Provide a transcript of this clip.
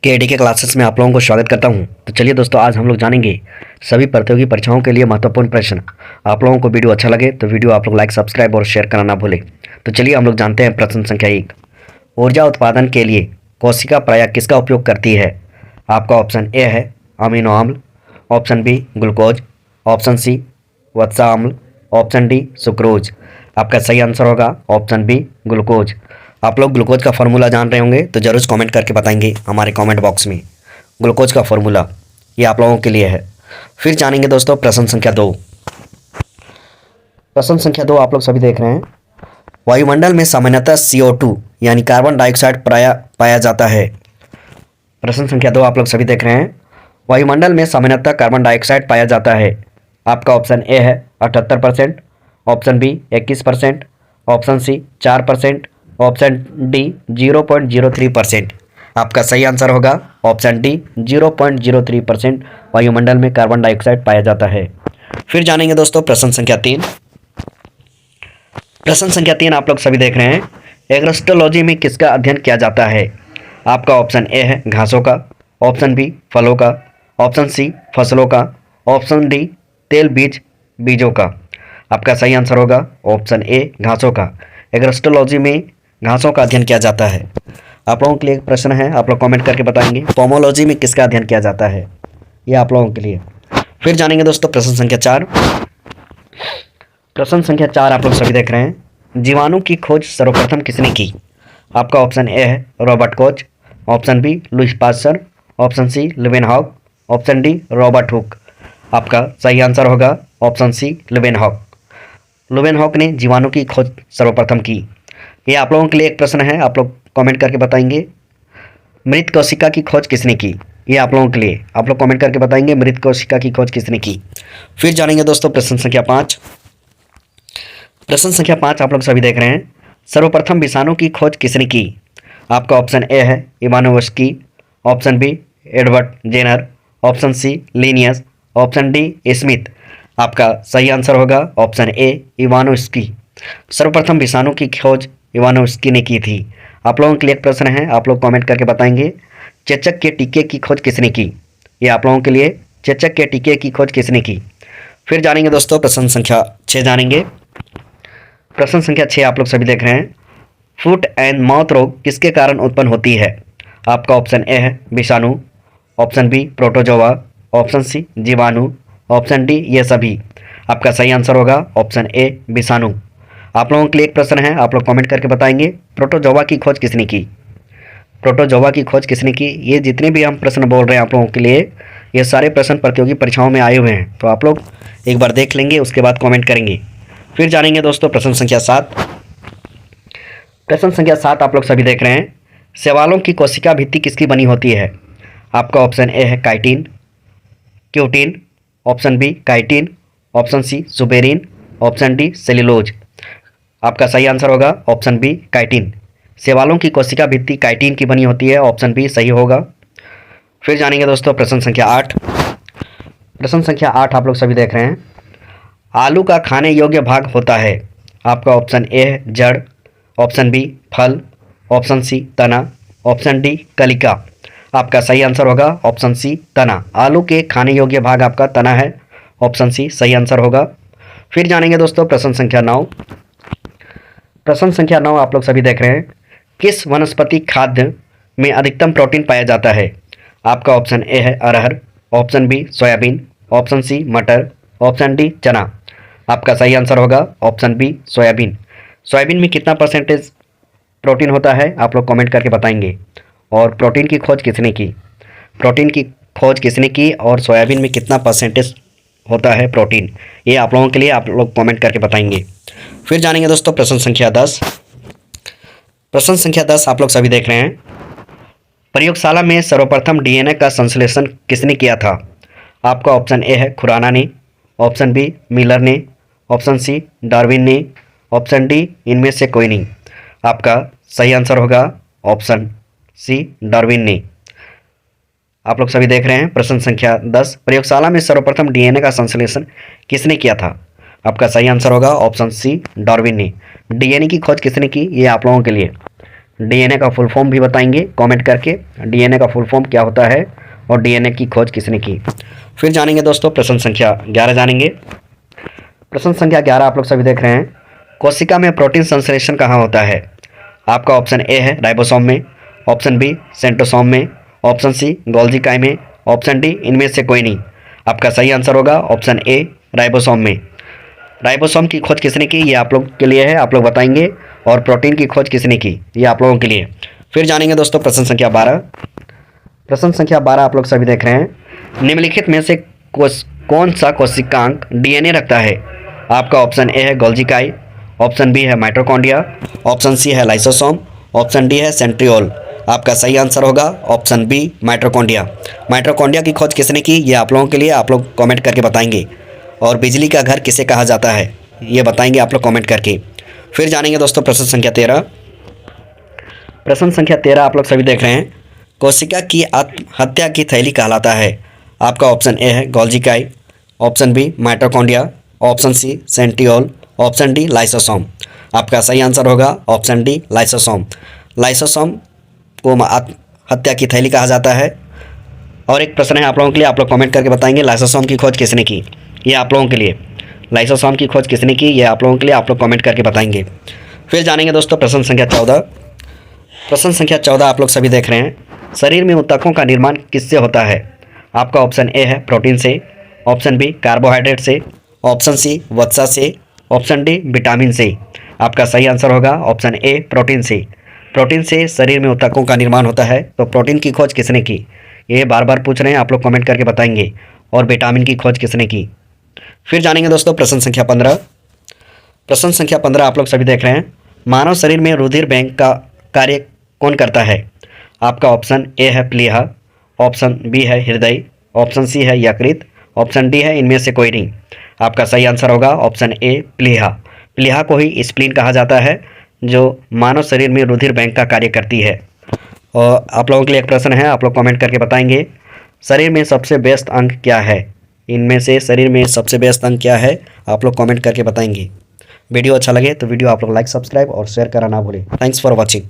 KD के classes में आप लोगों को स्वागत करता हूं। तो चलिए दोस्तों, आज हम लोग जानेंगे सभी प्रतियोगी परीक्षाओं के लिए महत्वपूर्ण प्रश्न। आप लोगों को वीडियो अच्छा लगे तो वीडियो आप लोग लाइक, सब्सक्राइब और शेयर करना ना भूलें। तो चलिए हम लोग जानते हैं प्रश्न संख्या 1। ऊर्जा उत्पादन के लिए कोशिका प्रायः किसका उपयोग करती है? आपका ऑप्शन ए है अमीनो अम्ल, option B glucose, option C वत्सा अम्ल, ऑप्शन डी सुक्रोज। आपका सही आंसर होगा ऑप्शन बी ग्लूकोज। आप लोग ग्लूकोज का फार्मूला जान रहे होंगे तो जरूर कमेंट करके बताएंगे हमारे कमेंट बॉक्स में। ग्लूकोज का फार्मूला ये आप लोगों के लिए है। फिर जानेंगे दोस्तों प्रश्न संख्या 2। प्रश्न संख्या 2 आप लोग सभी देख रहे हैं। वायुमंडल में सामान्यतः CO2 यानी कार्बन डाइऑक्साइड प्रायः पाया जाता है। प्रश्न संख्या 2 आप लोग सभी देख रहे हैं। वायुमंडल में सामान्यतः कार्बन डाइऑक्साइड पाया जाता है। आपका ऑप्शन ए है 78%, option B 21%, option C 4%, option D 0.03%। आपका सही आंसर होगा ऑप्शन डी 0.03% वायुमंडल में कार्बन डाइऑक्साइड पाया जाता है। फिर जानेंगे दोस्तों प्रश्न संख्या 3। प्रश्न संख्या 3 आप लोग सभी देख रहे हैं। एग्रोस्टोलॉजी में किसका अध्ययन किया जाता है? आपका ऑप्शन ए है घासों का, ऑप्शन बी फलों का, ऑप्शन सी फसलों का, ऑप्शन डी तेल बीज बीजों का। आपका सही आंसर होगा ऑप्शन ए घासों का। एग्रोस्टोलॉजी में घासों का अध्ययन किया जाता है। आप लोगों के लिए एक प्रश्न है, आप लोग कमेंट करके बताएंगे पोमोलॉजी में किसका अध्ययन किया जाता है? ये आप लोगों के लिए। फिर जानेंगे दोस्तों प्रश्न संख्या 4। प्रश्न संख्या 4 आप लोग सभी देख रहे हैं। जीवाणु की खोज सर्वप्रथम किसने की? आपका ऑप्शन ए है Robert Koch, option B Louis Pasteur, option C Leeuwenhoek, option D Robert Hooke. आपका सही आंसर होगा ऑप्शन सी लिवेनहॉक। लिवेनहॉक ने जीवाणु की खोज सर्वप्रथम की। ये आप लोगों के लिए एक प्रश्न है, आप लोग कमेंट करके बताएंगे मृत कोशिका की खोज किसने की? ये आप लोगों के लिए, आप लोग कमेंट करके बताएंगे मृत कोशिका की खोज किसने की। फिर जानेंगे दोस्तों प्रश्न संख्या 5। प्रश्न संख्या 5 आप लोग सभी देख रहे हैं। सर्वप्रथम विषाणु की खोज किसने की? आपका ऑप्शन ए है Ivanovsky, option B Edward Jenner, option C Linnaeus, option D Smith. आपका सही आंसर होगा ऑप्शन ए इवानोव्स्की। सर्वप्रथम विषाणु की खोज इवानोव्स्की ने की थी। आप लोगों के लिए एक प्रश्न है, आप लोग कमेंट करके बताएंगे चेचक के टीके की खोज किसने की? ये आप लोगों के लिए, चेचक के टीके की खोज किसने की। फिर जानेंगे दोस्तों प्रश्न संख्या 6 जानेंगे। प्रश्न संख्या 6 आप लोग सभी देख रहे हैं। फुट एंड माउथ रोग किसके कारण उत्पन्न होती है? आपका ऑप्शन ए है विषाणु, option B protozoa, option C जीवाणु, ऑप्शन डी ये सभी। आपका सही आंसर होगा ऑप्शन ए विषाणु। आप लोगों के लिए एक प्रश्न है, आप लोग कमेंट करके बताएंगे प्रोटोजोआ की खोज किसने की? प्रोटोजोआ की खोज किसने की? ये जितने भी हम प्रश्न बोल रहे हैं आप लोगों के लिए, ये सारे प्रश्न प्रतियोगी परीक्षाओं में आए हुए हैं, तो आप लोग एक बार देख लेंगे, उसके बाद कमेंट करेंगे। फिर जानेंगे दोस्तों प्रश्न संख्या 7। प्रश्न संख्या 7 आप लोग सभी देख रहे हैं। शैवालों की कोशिका भित्ति किसकी बनी होती है? आपका ऑप्शन ए है chitin, cutin, option B chitin, option C suberin, option D cellulose. आपका सही आंसर होगा ऑप्शन बी काइटिन। शैवालों की कोशिका भित्ति काइटिन की बनी होती है, ऑप्शन बी सही होगा। फिर जानेंगे दोस्तों प्रश्न संख्या 8। प्रश्न संख्या 8 आप लोग सभी देख रहे हैं। आलू का खाने योग्य भाग होता है। आपका ऑप्शन ए है जड़, ऑप्शन बी फल, ऑप्शन सी तना, ऑप्शन डी कलिका। आपका सही आंसर होगा ऑप्शन सी तना। आलू के खाने योग्य भाग आपका तना है, ऑप्शन सी सही आंसर होगा। फिर जानेंगे दोस्तों प्रश्न संख्या 9। प्रश्न संख्या 9 आप लोग सभी देख रहे हैं। किस वनस्पति खाद्य में अधिकतम प्रोटीन पाया जाता है? आपका ऑप्शन ए है अरहर, option B soybean, option C मटर, ऑप्शन डी चना। आपका सही आंसर होगा ऑप्शन बी सोयाबीन। सोयाबीन में कितना परसेंटेज प्रोटीन होता है आप लोग कमेंट करके बताएंगे। और प्रोटीन की खोज किसने की? प्रोटीन की खोज किसने की और सोयाबीन में कितना परसेंटेज होता है प्रोटीन, ये आप लोगों के लिए, आप लोग कमेंट करके बताएंगे। फिर जानेंगे दोस्तों प्रश्न संख्या 10। प्रश्न संख्या 10 आप लोग सभी देख रहे हैं। प्रयोगशाला में सर्वप्रथम DNA का संश्लेषण किसने किया था? आपका ऑप्शन ए है खुराना ने, ऑप्शन बी मिलर ने, ऑप्शन सी डार्विन ने, ऑप्शन डी इनमें से कोई नहीं। आपका सही आंसर होगा ऑप्शन सी डार्विन ने। आप लोग सभी देख रहे हैं प्रश्न संख्या 10। प्रयोगशाला में सर्वप्रथम DNA का संश्लेषण किसने किया था? आपका सही आंसर होगा ऑप्शन सी डार्विन ने। DNA की खोज किसने की? ये आप लोगों के लिए, डीएनए का फुल फॉर्म भी बताएंगे कमेंट करके, डीएनए का फुल फॉर्म क्या होता है और डीएनए की खोज किसने की। फिर जानेंगे दोस्तों प्रश्न संख्या 11 जानेंगे। प्रश्न संख्या 11 आप लोग सभी देख रहे हैं, कोशिका में प्रोटीन संश्लेषण कहाँ होता है। आपका ऑप्शन ए है राइबोसोम में, ऑप्शन बी सेंट्रोसोम में, ऑप्शन सी गोल्गी काई में, ऑप्शन डी इनमें से कोई नहीं। आपका सही आंसर होगा ऑप्शन ए राइबोसोम में। राइबोसोम की खोज किसने की ये आप लोग के लिए है, आप लोग बताएंगे। और प्रोटीन की खोज किसने की ये आप लोगों के लिए। फिर जानेंगे दोस्तों प्रश्न संख्या 12। प्रश्न संख्या 12 आप लोग सभी देख रहे हैं, निम्नलिखित में से कौन सा कोशिकांग डीएनए रखता है। आपका ऑप्शन ए है गोल्गी काई, ऑप्शन बी है माइटोकॉन्ड्रिया, ऑप्शन सी है लाइसोसोम, ऑप्शन डी है सेंट्रियोल। आपका सही आंसर होगा ऑप्शन बी माइटोकॉन्ड्रिया। माइटोकॉन्ड्रिया की खोज किसने की ये आप लोगों के लिए, आप लोग कमेंट करके बताएंगे। और बिजली का घर किसे कहा जाता है ये बताएंगे आप लोग कमेंट करके। फिर जानेंगे दोस्तों प्रश्न संख्या 13। प्रश्न संख्या 13 आप लोग सभी देख रहे हैं, कोशिका की आत्महत्या की थैली कहलाता है। आपका ऑप्शन ए है गोल्गी काई, option B mitochondria, option C centriole, option D lysosome. आपका सही आंसर होगा ऑप्शन डी लाइसोसोम। लाइसोसोम को आत्महत्या की थैली कहा जाता है। और एक प्रश्न है आप लोगों के लिए, आप लोग कमेंट करके बताएंगे लाइसोसोम की खोज किसने की ये आप लोगों के लिए। लाइसोसोम की खोज किसने की ये आप लोगों के लिए, आप लोग कमेंट करके बताएंगे। फिर जानेंगे दोस्तों प्रश्न संख्या 14। प्रश्न संख्या 14 आप लोग सभी देख रहे हैं, शरीर में ऊतकों का निर्माण किससे होता है। आपका ऑप्शन ए है प्रोटीन से, ऑप्शन बी कार्बोहाइड्रेट से, ऑप्शन सी वत्सा से, ऑप्शन डी विटामिन से। आपका सही आंसर होगा ऑप्शन ए प्रोटीन से। प्रोटीन से शरीर में ऊतकों का निर्माण होता है। तो प्रोटीन की खोज किसने की ये बार बार पूछ रहे हैं, आप लोग कमेंट करके बताएंगे। और विटामिन की खोज किसने की। फिर जानेंगे दोस्तों प्रश्न संख्या 15। प्रश्न संख्या 15 आप लोग सभी देख रहे हैं, मानव शरीर में रुधिर बैंक का कार्य कौन करता है। आपका ऑप्शन ए है प्लीहा, ऑप्शन बी है हृदय, ऑप्शन सी है यकृत, ऑप्शन डी है इनमें से कोई नहीं। आपका सही आंसर होगा ऑप्शन ए प्लीहा। प्लीहा को ही स्प्लीन कहा जाता है जो मानव शरीर में रुधिर बैंक का कार्य करती है। और आप लोगों के लिए एक प्रश्न है, आप लोग कमेंट करके बताएंगे, शरीर में सबसे व्यस्त अंग क्या है। इनमें से शरीर में सबसे व्यस्त अंग क्या है आप लोग कमेंट करके बताएंगे। वीडियो अच्छा लगे तो वीडियो आप लोग लाइक सब्सक्राइब और शेयर करना ना भूलें। Thanks for watching.